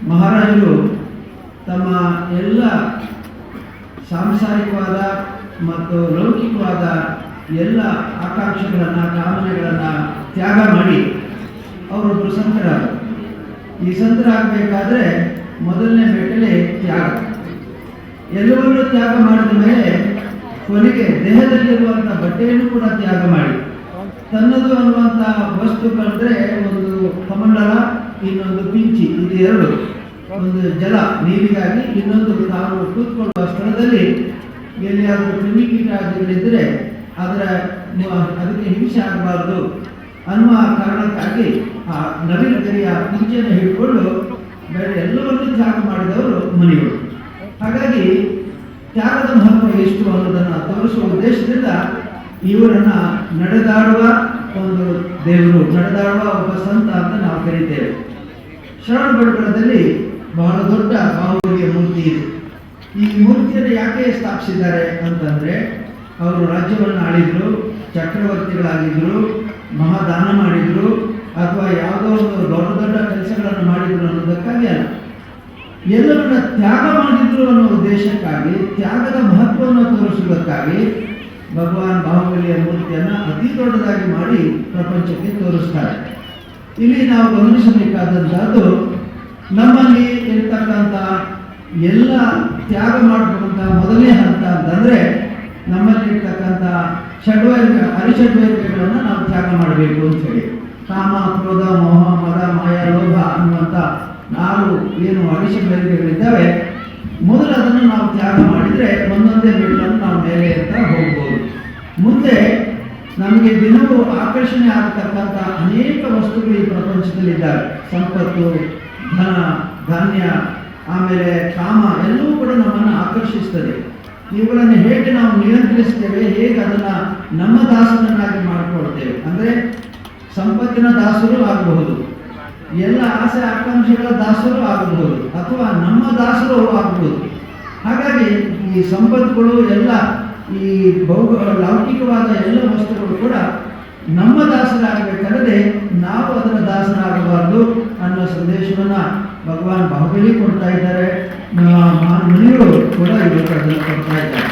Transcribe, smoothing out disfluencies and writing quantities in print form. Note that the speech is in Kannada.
ಮಹಾರಾಜರು ತಮ್ಮ ಎಲ್ಲ ಸಾಂಸಾರಿಕವಾದ ಮತ್ತು ಲೌಕಿಕವಾದ ಎಲ್ಲ ಆಕಾಂಕ್ಷೆಗಳನ್ನು ಕಾಮನೆಗಳನ್ನು ತ್ಯಾಗ ಮಾಡಿ ಅವರೊಬ್ಬರು ಸಂತರಾದರು. ಈ ಸಂತರಾಗಬೇಕಾದ್ರೆ ಮೊದಲನೇ ಮೆಟ್ಟಲೆ ತ್ಯಾಗ. ಎಲ್ಲವನ್ನೂ ತ್ಯಾಗ ಮಾಡಿದ ಮೇಲೆ ಕೊನೆಗೆ ದೇಹದಲ್ಲಿರುವಂಥ ಬಟ್ಟೆಯನ್ನು ಕೂಡ ತ್ಯಾಗ ಮಾಡಿ ತನ್ನದು ಅನ್ನುವಂಥ ವಸ್ತುಗಳಂದರೆ ಒಂದು ಕಮಂಡಲ, ಇನ್ನೊಂದು ಪಿಂಚಿ, ಇದು ಎರಡು, ಒಂದು ಜಲ ನೀರಿಗಾಗಿ, ಇನ್ನೊಂದು ತಾನು ಕೂತ್ಕೊಳ್ಳುವ ಸ್ಥಳದಲ್ಲಿ ಎಲ್ಲಿಯಾದರೂ ಕ್ರಿಮಿಕೀಟಾದಿಗಳಿದ್ದರೆ ಅದಕ್ಕೆ ಹಿಂಸೆ ಆಗಬಾರ್ದು ಅನ್ನುವ ಕಾರಣಕ್ಕಾಗಿ ಆ ನವಿಲು ಗರಿಯ ಪಿಂಚೆಯನ್ನು ಹಿಡ್ಕೊಂಡು ಬೇರೆ ಎಲ್ಲವನ್ನೂ ತ್ಯಾಗ ಮಾಡಿದವರು ಮುನಿಗಳು. ಹಾಗಾಗಿ ತ್ಯಾಗದ ಮಹತ್ವ ಎಷ್ಟು ಅನ್ನೋದನ್ನು ತೋರಿಸುವ ಉದ್ದೇಶದಿಂದ ಇವರನ್ನು ನಡೆದಾಡುವ ಒಂದು ದೇವರು, ನಡೆದಾಡುವ ಒಬ್ಬ ಸಂತ ಅಂತ ನಾವು ಕರೀತೇವೆ. ಶ್ರವಣಬೆಳಗೊಳದಲ್ಲಿ ಬಹಳ ದೊಡ್ಡ ಬಾಹುಬಲಿಯ ಮೂರ್ತಿ ಇದೆ. ಈ ಮೂರ್ತಿಯನ್ನು ಯಾಕೆ ಸ್ಥಾಪಿಸಿದ್ದಾರೆ ಅಂತಂದರೆ, ಅವರು ರಾಜ್ಯವನ್ನು ಆಳಿದ್ರು, ಚಕ್ರವರ್ತಿಗಳಾಗಿದ್ದರು, ಮಹಾದಾನ ಮಾಡಿದ್ರು, ಅಥವಾ ಯಾವುದೋ ಒಂದು ದೊಡ್ಡ ದೊಡ್ಡ ಕೆಲಸಗಳನ್ನು ಮಾಡಿದ್ರು ಅನ್ನೋದಕ್ಕಾಗಿ ಅಲ್ಲ, ಎಲ್ಲವನ್ನ ತ್ಯಾಗ ಮಾಡಿದ್ರು ಅನ್ನೋ ಉದ್ದೇಶಕ್ಕಾಗಿ, ತ್ಯಾಗದ ಮಹತ್ವವನ್ನು ತೋರಿಸುವುದಕ್ಕಾಗಿ ಭಗವಾನ್ ಬಾಹುಬಲಿಯ ಮೂರ್ತಿಯನ್ನು ಅತಿ ದೊಡ್ಡದಾಗಿ ಮಾಡಿ ಪ್ರಪಂಚಕ್ಕೆ ತೋರಿಸ್ತಾರೆ. ಇಲ್ಲಿ ನಾವು ಗಮನಿಸಬೇಕಾದಂತಹದ್ದು, ನಮ್ಮಲ್ಲಿ ಇರ್ತಕ್ಕಂಥ ಎಲ್ಲ ತ್ಯಾಗ ಮಾಡಬೇಕಂತ ಮೊದಲನೇ ಹಂತ ಅಂತಂದರೆ ನಮ್ಮಲ್ಲಿ ಇರ್ತಕ್ಕಂಥ ಅರಿಷಡ್ವೈರ್ಯಗಳನ್ನು ನಾವು ತ್ಯಾಗ ಮಾಡಬೇಕು ಅಂತ ಹೇಳಿ. ಕಾಮ, ಕ್ರೋಧ, ಮೋಹ, ಮದ, ಮಾಯ, ಲೋಭ ಅನ್ನುವಂಥ 4 ಏನು ಅರಿಷಡ್ವೈರ್ಯಗಳಿದ್ದಾವೆ, ಮೊದಲು ಅದನ್ನು ನಾವು ತ್ಯಾಗ ಮಾಡಿದರೆ ಒಂದೊಂದೇ ಮೆಟ್ಟಲನ್ನು ನಾವು ಮೇಲೆ ಅಂತ ಹೋಗ್ಬೋದು. ಮುಂದೆ ನಮಗೆ ದಿನವೂ ಆಕರ್ಷಣೆ ಆಗತಕ್ಕಂಥ ಅನೇಕ ವಸ್ತುಗಳು ಈ ಪ್ರಪಂಚದಲ್ಲಿದ್ದಾವೆ. ಸಂಪತ್ತು, ಧನ, ಧಾನ್ಯ, ಆಮೇಲೆ ಕಾಮ ಎಲ್ಲವೂ ಕೂಡ ನಮ್ಮನ್ನು ಆಕರ್ಷಿಸ್ತದೆ. ಇವುಗಳನ್ನು ಹೇಗೆ ನಾವು ನಿಯಂತ್ರಿಸ್ತೇವೆ, ಹೇಗೆ ಅದನ್ನು ನಮ್ಮ ದಾಸನನ್ನಾಗಿ ಮಾಡಿಕೊಳ್ತೇವೆ, ಅಂದರೆ ಸಂಪತ್ತಿನ ದಾಸರು ಆಗಬಹುದು, ಎಲ್ಲ ಆಸೆ ಆಕಾಂಕ್ಷೆಗಳ ದಾಸರು ಆಗಬಹುದು, ಅಥವಾ ನಮ್ಮ ದಾಸರು ಆಗಬಹುದು. ಹಾಗಾಗಿ ಈ ಸಂಪತ್ತುಗಳು ಎಲ್ಲ ಈ ಲೌಕಿಕವಾದ ಎಲ್ಲ ವಸ್ತುಗಳು ಕೂಡ ನಮ್ಮ ದಾಸರಾಗಬೇಕಲ್ಲದೆ ನಾವು ಅದರ ದಾಸರಾಗಬಾರ್ದು ಅನ್ನೋ ಸಂದೇಶವನ್ನು ಭಗವಾನ್ ಬಾಹುಬಲಿ ಕೊಡ್ತಾ ಇದ್ದಾರೆ. ಮುನಿಗಳು ಕೂಡ ಇವತ್ತು ಅದನ್ನು ಕೊಡ್ತಾ ಇದ್ದಾರೆ.